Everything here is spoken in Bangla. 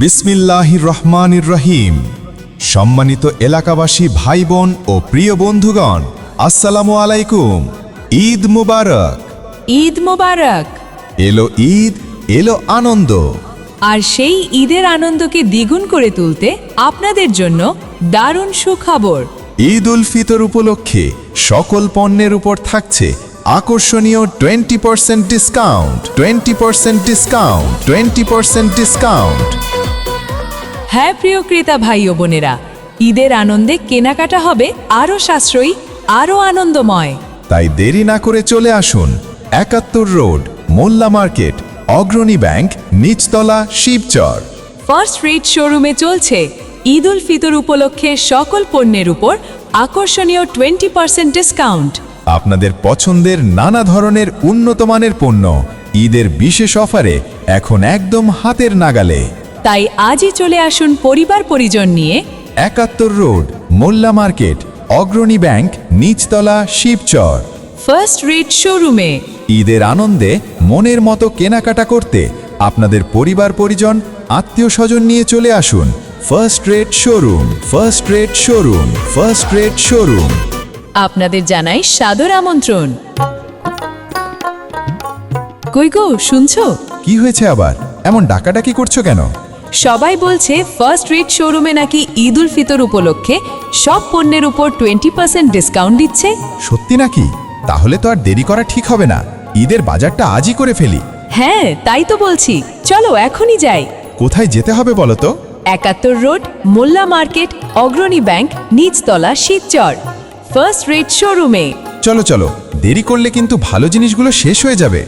বিসমিল্লাহির রহমানির রহিম। সম্মানিত এলাকাবাসী ভাই বোন ও প্রিয় বন্ধুগণ, আসসালামু আলাইকুম। ঈদ মুবারক। ঈদ মোবারক। এলো ঈদ, এলো আনন্দ। আর সেই ঈদের আনন্দকে দ্বিগুণ করে তুলতে আপনাদের জন্য দারুণ সুখবর। ঈদ উল ফিতর উপলক্ষে সকল পণ্যের উপর থাকছে আকর্ষণীয় 20% ডিসকাউন্ট। 20% ডিসকাউন্ট। 20% ডিসকাউন্ট। হ্যাঁ প্রিয় ক্রেতা ভাই ও বোনেরা, ঈদের আনন্দে কেনাকাটা হবে আরও সাশ্রয়ী, আরও আনন্দময়। তাই দেরি না করে চলে আসুন ৭১ রোড, মোল্লা মার্কেট, অগ্রণী ব্যাংক, নিচতলা, শিবচর। ফার্স্ট রেট শোরুমে চলছে ঈদ উল ফিতর উপলক্ষে সকল পণ্যের উপর আকর্ষণীয় 20% ডিসকাউন্ট। আপনাদের পছন্দের নানা ধরনের উন্নত মানের পণ্য ঈদের বিশেষ অফারে এখন একদম হাতের নাগালে। তাই আজই চলে আসুন পরিবার পরিজন নিয়ে ৭১ রোড, মোল্লা মার্কেট, অগ্রণী ব্যাংক, নিচতলা, শিবচর। ফার্স্ট রেট শোরুমে। ঈদের আনন্দে মনের মতো কেনাকাটা করতে আপনাদের পরিবার পরিজন, আত্মীয় স্বজন নিয়ে চলে আসুন first rate showroom. First rate showroom. First rate showroom. আপনাদের জানাই সাদর আমন্ত্রণ। কই গো, শুনছো? কি হয়েছে আবার? এমন ডাকাডাকি করছো কেন? সবাই বলছে ফার্স্ট রেট শোরুমে নাকি ঈদ উল ফিতর উপলক্ষে সব পণ্যের উপর 20% ডিসকাউন্ট দিচ্ছে। সত্যি নাকি? তাহলে তো আর দেরি করা ঠিক হবে না, ঈদের বাজারটা আজই করে ফেলি। হ্যাঁ তাই তো বলছি, চলো এখনই যাই। কোথায় যেতে হবে বলো তো? ৭১ রোড, মোল্লা মার্কেট, অগ্রণী ব্যাংক, নিচতলা, শিবচর। ফার্স্ট রেট শোরুমে। চলো চলো, দেরি করলে কিন্তু ভালো জিনিসগুলো শেষ হয়ে যাবে।